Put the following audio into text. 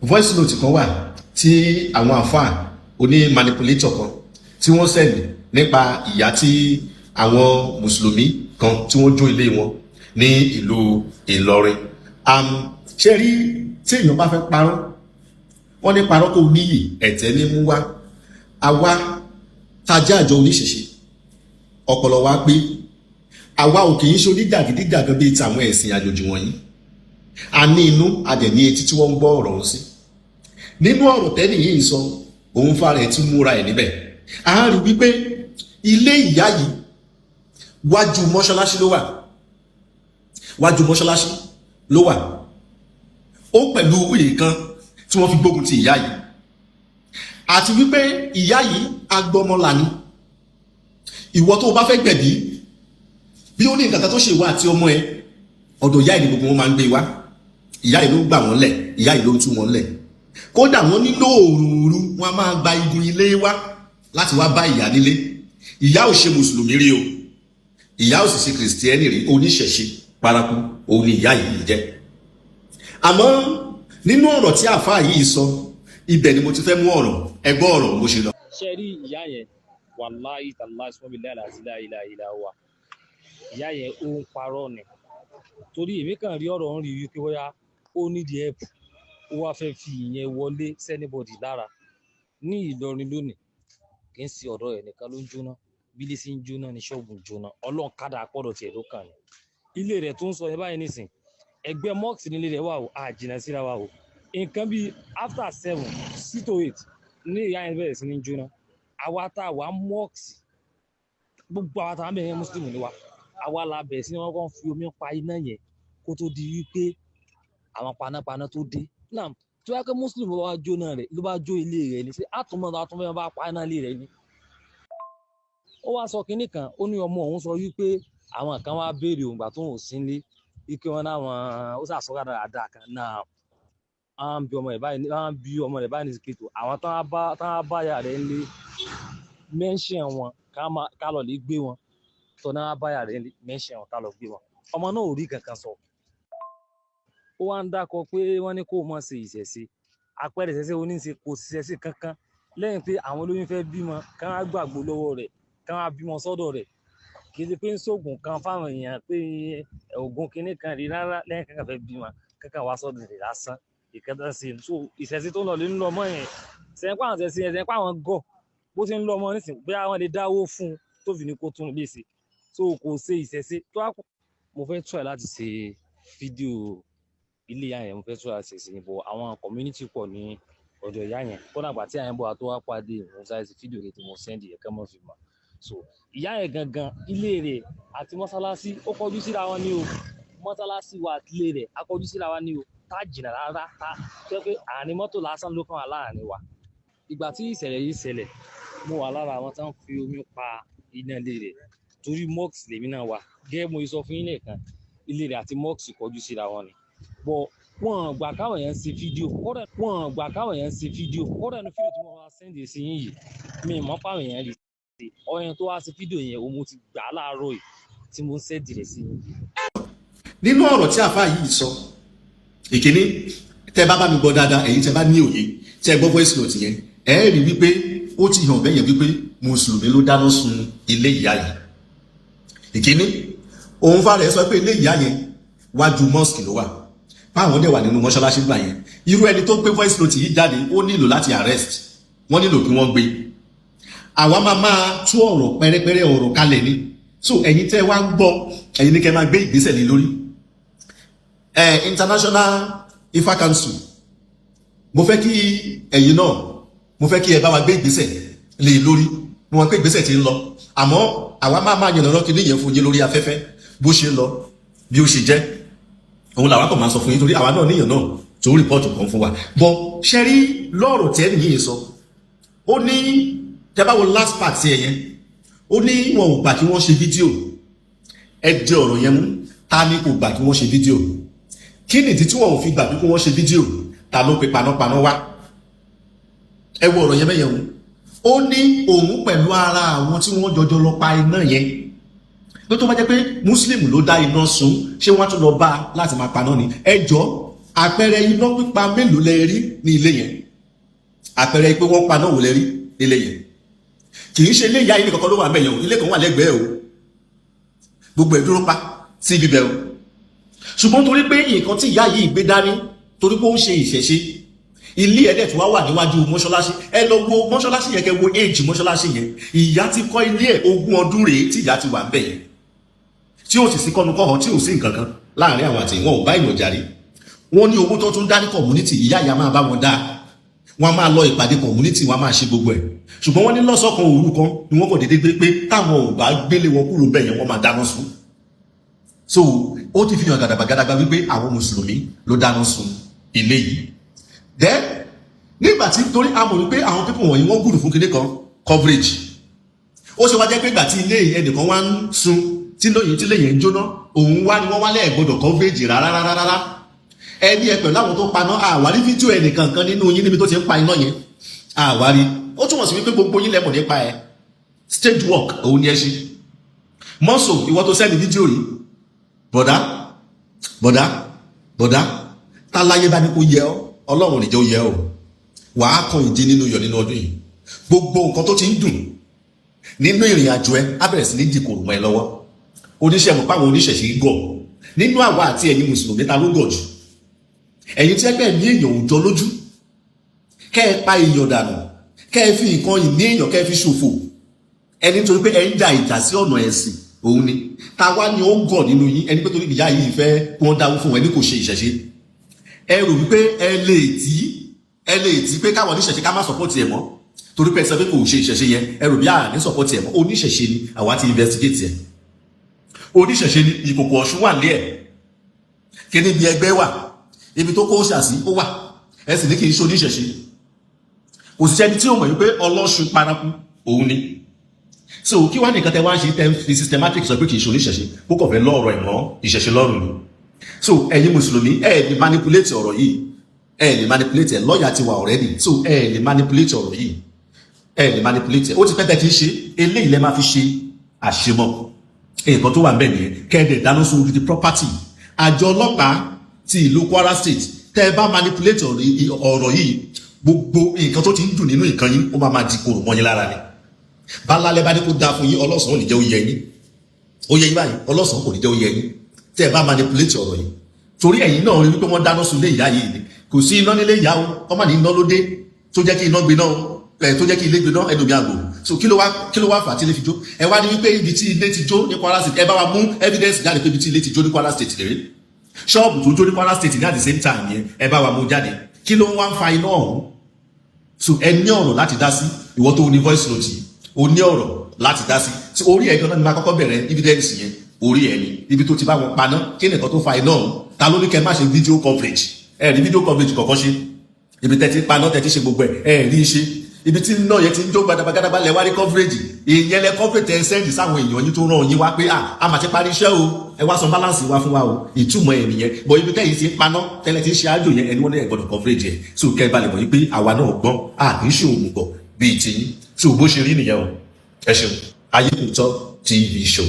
voice note kan wà tí àwọn àfáà oní manipulator kan tí wọ́n sẹ̀lì nípa ìyà tí àwọn mùsùlùmí kan tí wọ́n jó ilé wọn ní ìlú Ìlọrin. Ṣé rí tí èèyàn bá fẹ́ parọ́, wọ́n ní parọ́ kò níyì ẹ̀tẹ́ ní mú wá. Àwa tajá àjọ oníṣẹ̀ṣe ọpọlọ wa pé àwa ò kì í ṣe oníjàgídíjàgan bíi tàwọn ẹ̀sìn àjòjì wọ̀nyí. A ní inú a dẹ̀ ní etí tí wọ́n ń gbọ́ ọ̀rọ̀ ọ̀hún sí. Nínú ọ̀rọ̀ tẹ́nì yìí sọ, òun fara ẹ̀ tún múra ẹ̀ níbẹ̀. A rí wípé ilé ìyá yìí wájú mọ́ṣáláṣí ló wà. Wájú mọ́ṣáláṣí ló wà. Ó pẹ̀lú wíì kan tí wọ́n fi gbógun ti ìyá yìí. Àti wípé ìyá yìí agbọ́mọlà ni. Ìwọ tó bá fẹ́ gbẹ̀bí, bí ó ní nǹkan kan tó ṣe wá àti ọmọ ẹ, ọ̀dọ̀ ìyá yìí ni gbogbo wọn máa ń gbé wá. Ìyá yìí ló ń gbà wọ́n lẹ̀, ìyá yìí ló ń tú wọn lẹ̀. Kódà wọ́n nílò òrùnrù, wọ́n á máa gba igun ilé wá láti wá bá ìyá nílé. Ìyá ò ṣe mùsùlùmí rí o, ìyá ò sì ṣe kìrìsìtẹ́nì rí, oníṣẹ̀ṣe paraku òun ni ìyá yìí jẹ́. Àmọ́ nínú ọ̀rọ̀ tí àfáà yìí sọ, ibẹ̀ ni mo ti fẹ́ mú ọ̀rọ̀, ẹgbọ́ ọ̀rọ̀ bó ṣe lọ. Ṣé rí ìyá yẹn, wàláhì tàláhì sọ́bí láìláìláìlá wà, ìyá yẹn ó ń parọ́ ni. Torí èmi kàn rí ọ̀rọ̀ ń rí wípé bóyá ó nídìí help, ó wá fẹ́ fi ìyẹn wọlé sẹ́nibọ̀dì lára ní Ìlọrin lónìí. Kì í ṣe ọ̀dọ̀ ẹ̀ nìkan ló ń jóná, bílé sí ń jóná ní ṣọ́ọ̀bù ń jóná, ọlọ́run kádà pọ̀dọ̀ tiẹ̀ ló kàn ní. Ilé rẹ̀ tó ń sọ yẹn báyìí nísìn, ẹgbẹ́ mọ́ọ̀sì nílé rẹ̀ wà o, àjìnà síra wa o. Nǹkan bíi after 7 sí to 8 ní ìyá yẹn bẹ̀rẹ̀ sí ní jóná. Àwa tá a wà mọ́ọ̀sì, gbogbo àwa tá a bẹ̀rẹ̀ mùsùlùmí ni wa, àwa la bẹ̀rẹ̀ sí ní wọ́n kàn fi omi pa iná yẹn kó tó di wípé àwọn panápaná tó dé. Náà tí wọ́n á kẹ́ mùsùlùmí ló bá jóná rẹ̀, ló bá jó ilé rẹ̀ ní sí àtúmọ̀ bá pa iná ilé rẹ̀ ni. Ó wá sọ kinní kan, ó ní ọmọ òun sọ wípé àwọn kan wá béèrè òun gbà tó ń sí nílé wípé wọn náwọn ó sàsọ́ra dáadáa kan náà. Wọ́n bí ọmọ rẹ̀ báyìí ní síkètò, àwọn tán bá yà rẹ̀ ńlé mẹ́ńṣẹ̀ wọn ká lọ lè gbé wọn, tó náà bá yà rẹ̀ ńlé mẹ́ńṣẹ̀ wọn ká lọ gbé wọn. Ọmọ náà ò rí kankan sọ. Ó wá ń dákọ pé wọ́n ní kó mọ̀ ṣe ìṣẹ̀ṣe, àpẹẹrẹ ìṣẹ̀ṣe oníṣe kò ṣiṣẹ́ kankan lẹ́yìn pé àwọn olóyún fẹ́ bímọ kán á gbàgbó lọ́wọ́ rẹ̀, kán á bímọ sọ́dọ̀ rẹ̀. Kì í ṣe pé ń ṣoògùn kan fáwọn èèyàn pé ògùn kinní kan rí rárá, lẹ́yìn kankan fẹ́ bímọ kankan wá sọ́dọ̀ rẹ̀ lásán. Ìkẹta sí so ìṣẹ̀ṣe tó ń lọ lé ń lọ mọ́ yẹn, sẹ́yìn pàwọn ṣẹ̀ṣẹ̀ yẹn sẹ́yìn pàwọn gọ̀ bó ti ń lọ mọ́ nísìnyí bí àwọn lè dáwó fún un tó fi ní kó tún lè ṣe. So kò ṣe ìṣẹ̀ṣe tó wá. Mo fẹ́ try láti ṣe fídíò ilé ìyá yẹn, mo fẹ́ try láti ṣe ìbò àwọn community pọ̀ ní ọ̀dọ̀ ìyá yẹn. Kódà gbà tí àyẹ̀bọ̀ àtọ́ wá pàdé mo sáré sí fídíò rẹ̀ tí mo sẹ́ndì ẹ̀kẹ́ mọ́ fi mọ̀. So ìyá yẹn gangan ilé rẹ̀ àti mọ́sálásí ó kọjú síra wọn ní o, mọ́sálásí wa àti ilé rẹ̀ á kọjú síra wọn ní o, tá jìnnà rárá, tá jẹ́ pé àárín mọ́tò lásán ló kàn wá láàrin wa. Ìgbà tí ìṣẹ̀lẹ̀ yìí ṣẹlẹ̀, mo wà lára àwọn tí wọ́n fi omi pa iná ilé rẹ̀ torí mọ́ọ̀sì lèmi náà wà. Gẹ́gẹ́ mo sọ fún yín lẹ́ẹ̀kan, ilé rẹ̀ àti mọ́ọ̀sì kọjú síra wọn ni. Bọ̀ wọ́n gbà káwọn èèyàn ṣe fídíò, kódà ní fídíò tí wọ́n wá sẹ́ndì sí yín yìí, mi mọ̀ páwọn èèyàn rí sí. Ọyàn tó wá sí fídíò yẹn o mo ti gbà á láàárọ̀ yìí tí mo sẹ́ndì rẹ̀ sí yín. Nínú ọ̀rọ̀ tí àfáà yìí sọ, ìkíní, tẹ́ bá mi gbọ́ dáadáa, ẹ̀yin tẹ́ bá ní òye, tẹ́ gbọ́ voice note yẹn, ẹ rí wípé ó ti hàn bẹ́yẹn wípé mùsùlùmí ló dáná sun ilé ìyá yìí. Ìkíní, òun fara ẹ̀ sọ pé ilé ìyá yẹn wájú mosque ló wà, báwọn dẹ̀ wà nínú mọ́ṣáláṣí gbà yẹn. Irú ẹni tó gbé voice note yìí jáde ó nílò láti arrest, wọ́n nílò kí wọ́n gbé. Àwa máa tú ọ̀rọ̀ pẹ́rẹ́pẹ́rẹ́ ọ̀rọ̀ kalẹ̀ ni. So ẹ̀yin tẹ́ wá ń gbọ́, ẹ̀yin ni kẹ́ máa gbé ìgbésẹ̀ lé lórí. International Ifa Council, mo fẹ́ kí ẹ̀yin náà, mo fẹ́ kí ẹ bá wa gbé ìgbésẹ̀ lé lórí. Mo wọ́n pé ìgbésẹ̀ ti ń lọ, àmọ́ àwa máa yànnà lọ́kì níyẹn fún yín lórí afẹ́fẹ́ bó ṣe lọ bí ó ṣe jẹ́. Òun làwa kàn máa sọ fún yín torí àwa náà níyàn náà tó rìpọ́ọ̀tù kan fún wa. Bọ́ ṣe rí lọ́rọ̀ tẹ́ nìyí sọ, ó ní tẹ́ bá wo last part sí ẹ̀yẹn, ó ní wọn ò gbà kí wọ́n ṣe fídíò. Ẹ jẹ́ ọ̀rọ̀ yẹn mú, ta ni kò gbà kí wọ́n ṣe fídíò? Kí nìdí tí wọn ò fi gbà kí wọ́n ṣe fídíò? Ta ló pe panápaná wá? Ẹ wo ọ̀rọ̀ yẹn mẹ́yẹn mú. Ó ní òun pẹ̀lú ara àwọn tí wọ́n jọjọ lọ pa iná yẹn. Tó bá jẹ́ pé Muslim ló dá iná sun, ṣé wọ́n tún lọ bá láti máa paná ni? Ẹ jọ̀ọ́ àpẹẹrẹ iná pípa mélòó lẹ rí ní ilé yẹn? àpẹẹrẹ pé wọ́n paná wò lẹ rí nílé yẹn? kì í ṣe ilé ìyá ilé kankan ló wà mẹ́yàn o, ilé kan wà lẹ́gbẹ̀ẹ́ o, gbogbo ẹ̀ dúró pa sí ibi bẹ́ẹ̀ o. ṣùgbọ́n torí pé nǹkan tí ìyá yìí gbé dání, torí pé ó ń ṣe ìṣẹ̀ṣe, ilé ẹ̀dẹ̀ tó wá wà níwájú mọ́ṣáláṣí, ẹ lọ wo mọ́ṣáláṣí yẹn, kẹ wo éèjì mọ́ṣáláṣí yẹn. ìyá ti kọ́ ilé ẹ̀ 20 ọdún rèé tí ìyá ti wà ń bẹ̀ yẹn, tí ó sì sí kọ́nukọ́họ, tí ò sí nǹkan kan láàrin àwọn àti ìwọ̀n ò bá èèyàn jàre. wọ́n ní owó tó tún dá ní community, ìyá ìyá máa bá wọn dá, wọ́n máa lọ ìpàdé community, wọ́n máa ṣe gbogbo ẹ̀. ṣùgbọ́n wọ́n ní lọ́sọ̀kan òru kan ni wọ́n kò dédé gbé pé táwọn ò bá gbélé wọn kúrò bẹ́ẹ̀ yẹn wọ́n máa dáná sun. so ó ti fi hàn gàdàgbàgàdàgbà wípé àwọn mùsùlùmí ló dáná sun ilé yìí. then nígbà tí torí a mọ̀ wípé àwọn pípọ̀ wọ̀nyí wọ́n gùdù fún kinní kan coverage, ó ṣe wá jẹ́ pé ìgbà tí ilé ẹnìkan wá ń sun tí lẹ́yìn ń jóná, òun wá ni wọ́n wá lẹ́ẹ̀gbọ́dọ̀ coverage rárá. ẹni ẹ pẹ̀lú àwọn tó paná, àwárí fídíò ẹnìkan kan nínú yín níbi tó ti ń pa iná yẹn, àwárí. ó túmọ̀ sí wípé gbogbo yín lẹ́mọ̀ nípa ẹ̀. stage work òun ni ẹ ṣe. mọ́sọ̀ ìwọ tó sẹ́ni fídíò yìí, bọ̀dá táláyé bá ní kó yẹ ọ́, ọlọ́run nìjẹ́ ó yẹ ọ́. wàá kan ìdí nínú yọ̀ nínú ọdún yìí. gbogbo nǹkan tó ti ń dùn nínú ìrìn àjò ẹ á bẹ̀rẹ̀ sí ní dìkòrò mọ́ ẹ lọ́wọ́. oníṣẹ́ mọ̀ páwọn oníṣẹ̀ṣe gọ̀ nínú àwa àti ẹ̀yin mùsùlùmí, ta ló gọ̀ jù? ẹ̀yin tí ẹgbẹ́ ní èèyàn òjò lójú, kẹ́ ẹ pa èèyàn dànù, kẹ́ ẹ fi nǹkan ìní èèyàn kẹ́ ẹ fi ṣòfò, ẹni torí pé ẹ ń ja ìjà sí ọ̀nà ẹ̀sìn, òun ni. ta wá ni ó gọ̀ nínú yín? ẹni pé torí ìyá yìí fẹ́ kí wọ́n dáwó fún wọn, ẹni kò ṣe ìṣẹ̀ṣe. ẹ rò wípé ẹ lè tí pé káwọn oníṣẹ̀ṣe ká má sọpọ́tì ẹ̀ mọ́ torí pé ẹ sọ pé kò ṣe ìṣẹ̀ṣe yẹn, ẹ rò bí àní sọpọ́tì ẹ̀ mọ́. oníṣẹ̀ṣe ni àwa ti investigate ẹ̀. oníṣẹ̀ṣe ni ìkòkò ọ̀ṣun wà lé ẹ̀, kí ni ibi ẹgbẹ́ wà, ibi tó kó ṣàṣì ó wà, ẹ sì ní kì í ṣe oníṣẹ̀ṣe. kò sí ẹni tí ó mọ̀ wípé ọlọ́ṣun paraku òun ni. so kí wá nìkan tẹ wá ń ṣe tẹ fi systematic sọ pé kì í ṣe oníṣẹ̀ṣe, kó kọ̀ fẹ́ lọ́ọ̀rọ̀ ìmọ̀ ìṣẹ̀ṣe lọ́rùn ni. so ẹ̀yin mùsùlùmí ẹ lè manipulate ọ̀rọ̀ yìí, ẹ lè manipulate ẹ, lọ́ọ̀yà ti wà already, so ẹ lè manipulate ọ̀rọ̀ yìí, ẹ lè manipulate ẹ. ó ti pẹ́ tẹ́ ti ń ṣe eléyìí, lẹ́ máa fi ṣe àṣemọ́ nǹkan tó wà ń bẹ̀ nìyẹn. kẹ́ẹ̀dẹ̀ dáná sun odidi property. àjọ ọlọ́pàá ti ìlú Kwara State, tẹ́ ẹ bá manipulate ọ̀rọ̀ yìí, gbogbo nǹkan tó ti ń dùn nínú nǹkan yín ó máa di kòrò mọ́ yín lára ni. bálálẹ́ bá ní kó dáa fún yín, ọlọ́sàn ò ní jẹ́ ó yẹ yín, ó yẹ yín báyìí, ọlọ́sàn kò ní jẹ́ ó yẹ yín tẹ́ ẹ bá manipulate ọ̀rọ̀ yìí. torí ẹ̀yin náà rí wípé wọ́n dáná sun ilé ìyá yìí ni, kò sí iná nílé ìyá o, ọmọ ní iná ló dé tó jẹ́ kí iná gbiná o, tó jẹ́ kí ilé gbiná ẹnu mi àgbò. so kí ló wá fà á tí ilé fi jó? ẹ wá ní wípé ibi tí ilé ti jó ní Kwara State, ẹ bá wa mú evidence jáde pé ibi tí ilé ti jó ní Kwara State rèé, ṣọ́ọ̀bù tó jó ní Kwara State ní at the same time yẹn, ẹ bá wa mú jáde. kí ló ń wá ń fa iná ọ̀hún? so ẹ ní ọ̀rọ̀ láti dá sí, ìwọ tó ní voice note yìí, o ní ọ̀rọ̀ láti dá sí. orí ẹ̀ gan-an ni máa kọ́kọ́ bẹ̀rẹ̀ evidence yẹn, orí ẹ̀ ni ibi tó ti bá wọn paná, kí nìkan tó fa iná ọ̀hún? ta ló ní kẹ́ má ṣe video coverage? ẹ rí video coverage kọ̀ọ̀kan ṣe, ibi tẹ́ ti paná tẹ́ ti ṣe gbogbo ẹ rí ṣe, ibi tí iná yẹn ti ń jó gbadagbadagba lẹ wá rí coverage, ìyẹn lẹ coverage ẹ sẹ́ndì sáwọn èèyàn yín tó rán yín wá pé a máa ti parí iṣẹ́ o, ẹ wá san balance wá fún wa o, ìtumọ̀ ẹ̀ nìyẹn. bọ̀ ibi tẹ́yìn ti paná tẹ́lẹ̀ ti ṣe àjò yẹn, ẹni wọ́n lè gbọ́dọ̀ coverage ẹ̀. so kẹ́ ẹ balẹ̀ mọ̀ yín pé àwa náà gbọ́n, kì í ṣe òmùgọ̀ bíi tiyín. so bó ṣe rí nìyẹn o. ẹ ṣeun. Ayékòótọ́ TV show.